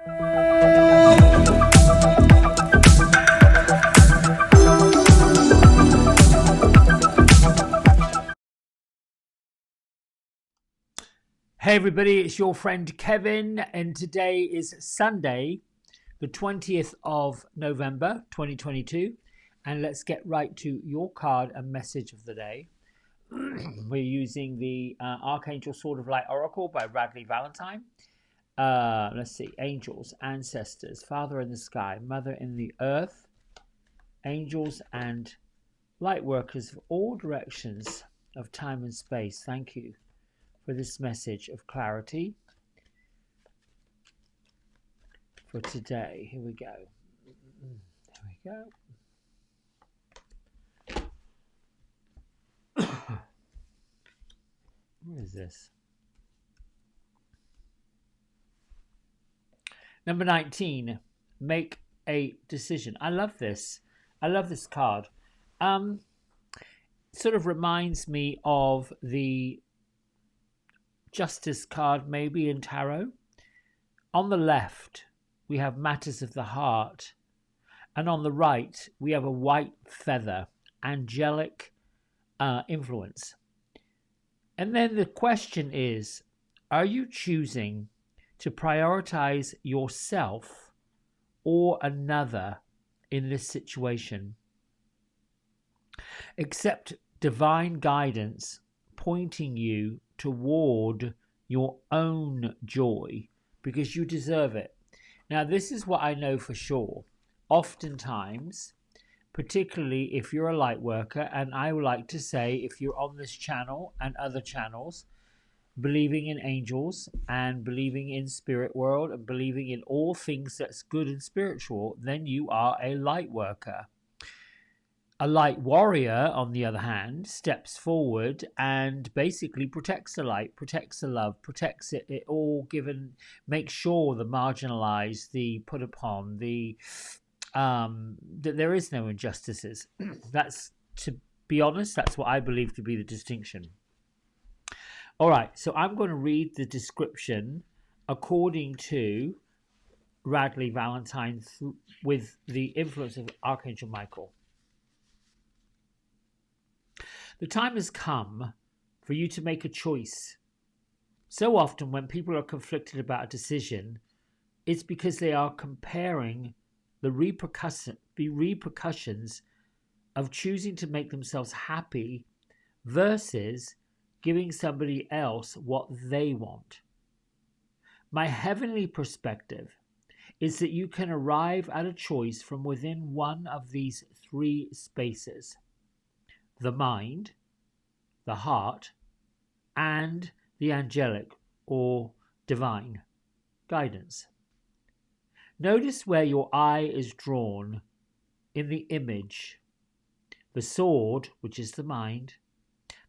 Hey everybody, it's your friend Kevin, and today is Sunday, the 20th of November 2022, and let's get right to your card and message of the day. We're using the Archangel Sword of Light Oracle by Radleigh Valentine. Let's see, angels, ancestors, Father in the sky, Mother in the earth, angels and light workers of all directions of time and space. Thank you for this message of clarity for today. Here we go. There we go. What is this? Number 19, make a decision. I love this. I love this card. Sort of reminds me of the Justice card maybe in tarot. On the left, we have matters of the heart. And on the right, we have a white feather, angelic influence. And then the question is, are you choosing to prioritize yourself or another in this situation? Accept divine guidance pointing you toward your own joy because you deserve it. Now, this is what I know for sure. Oftentimes, particularly if you're a light worker, and I would like to say if you're on this channel and other channels, believing in angels and believing in spirit world and believing in all things that's good and spiritual, then you are a light worker. A light warrior, on the other hand, steps forward and basically protects the light, protects the love, protects it all, given, make sure the marginalized, the put upon, that there is no injustices. That's, to be honest, that's what I believe to be the distinction. All right, so I'm going to read the description according to Radleigh Valentine with the influence of Archangel Michael. The time has come for you to make a choice. So often when people are conflicted about a decision, it's because they are comparing the repercussions of choosing to make themselves happy versus giving somebody else what they want. My heavenly perspective is that you can arrive at a choice from within one of these three spaces: the mind, the heart, and the angelic or divine guidance. Notice where your eye is drawn in the image: the sword, which is the mind,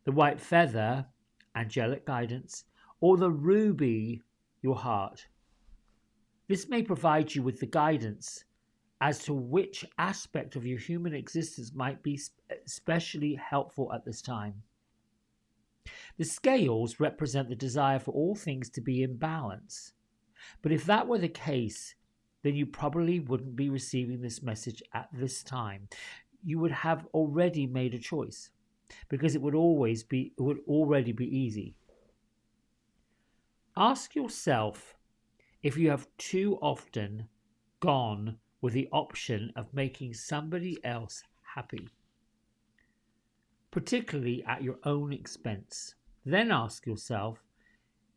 the white feather, angelic guidance, or the ruby, your heart. This may provide you with the guidance as to which aspect of your human existence might be especially helpful at this time. The scales represent the desire for all things to be in balance. But if that were the case, then you probably wouldn't be receiving this message at this time. You would have already made a choice, because it would already be easy. Ask yourself if you have too often gone with the option of making somebody else happy, particularly at your own expense. Then ask yourself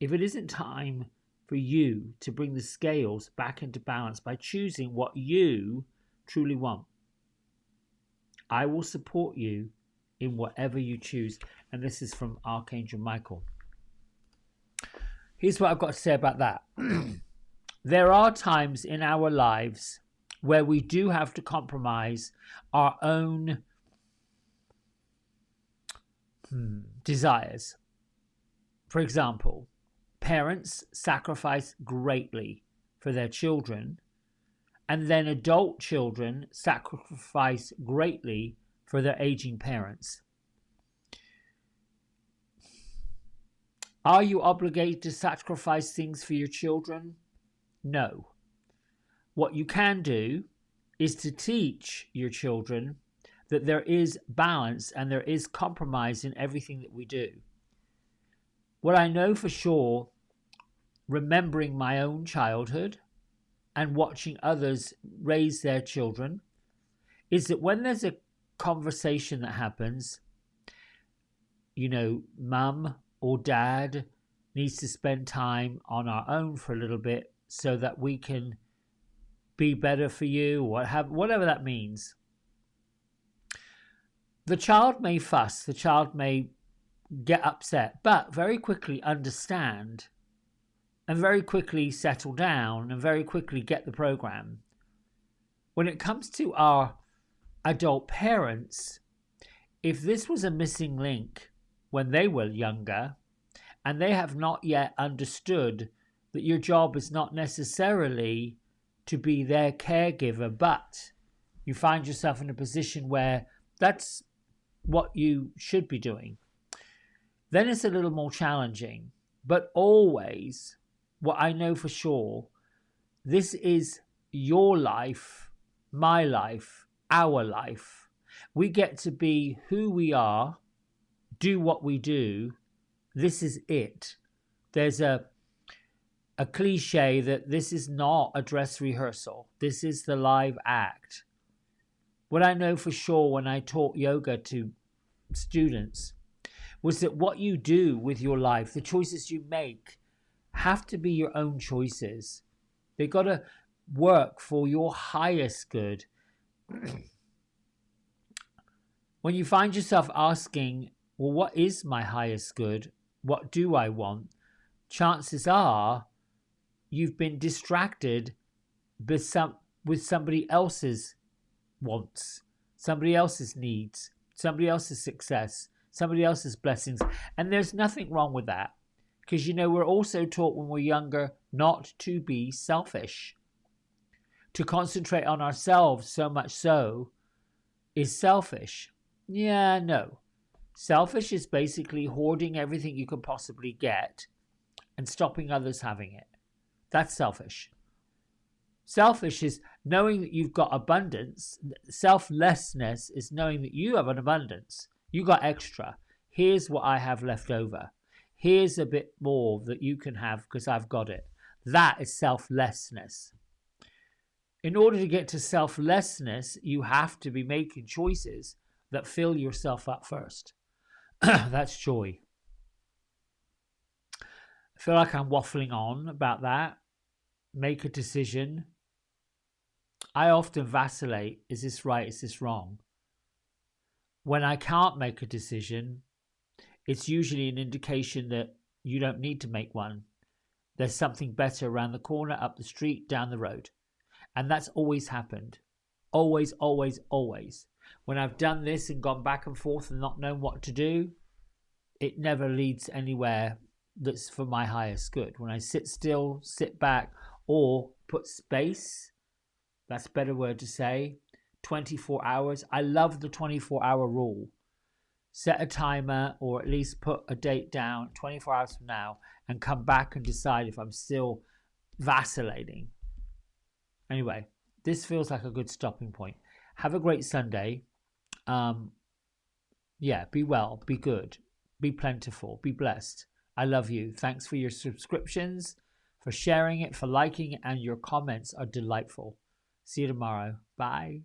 if it isn't time for you to bring the scales back into balance by choosing what you truly want. I will support you in whatever you choose. And this is from Archangel Michael. Here's what I've got to say about that. There are times in our lives where we do have to compromise our own desires. For example, parents sacrifice greatly for their children, and then adult children sacrifice greatly for their aging parents. Are you obligated to sacrifice things for your children? No. What you can do is to teach your children that there is balance and there is compromise in everything that we do. What I know for sure, remembering my own childhood and watching others raise their children, is that when there's a conversation that happens, mum or dad needs to spend time on our own for a little bit so that we can be better for you, whatever that means. The child may fuss, the child may get upset, but very quickly understand and very quickly settle down and very quickly get the program. When it comes to our adult parents, if this was a missing link when they were younger and they have not yet understood that your job is not necessarily to be their caregiver, but you find yourself in a position where that's what you should be doing, then it's a little more challenging. But always, what I know for sure, this is your life, my life, our life. We get to be who we are, do what we do. This is it. There's a cliche that this is not a dress rehearsal. This is the live act. What I know for sure when I taught yoga to students was that what you do with your life, the choices you make, have to be your own choices. They've got to work for your highest good. When you find yourself asking, well, what is my highest good? What do I want? Chances are you've been distracted with somebody else's wants, somebody else's needs, somebody else's success, somebody else's blessings. And there's nothing wrong with that. Because, we're also taught when we're younger not to be selfish. To concentrate on ourselves so much so is selfish. Yeah, no. Selfish is basically hoarding everything you can possibly get and stopping others having it. That's selfish. Selfish is knowing that you've got abundance. Selflessness is knowing that you have an abundance. You got extra. Here's what I have left over. Here's a bit more that you can have because I've got it. That is selflessness. In order to get to selflessness, you have to be making choices that fill yourself up first. That's joy. I feel like I'm waffling on about that. Make a decision. I often vacillate. Is this right? Is this wrong? When I can't make a decision, it's usually an indication that you don't need to make one. There's something better around the corner, up the street, down the road. And that's always happened. Always, always, always. When I've done this and gone back and forth and not known what to do, it never leads anywhere that's for my highest good. When I sit still, sit back, or put space, that's a better word to say, 24 hours. I love the 24-hour rule. Set a timer or at least put a date down 24 hours from now and come back and decide if I'm still vacillating. Anyway, this feels like a good stopping point. Have a great Sunday. Be well, be good, be plentiful, be blessed. I love you. Thanks for your subscriptions, for sharing it, for liking it, and your comments are delightful. See you tomorrow. Bye.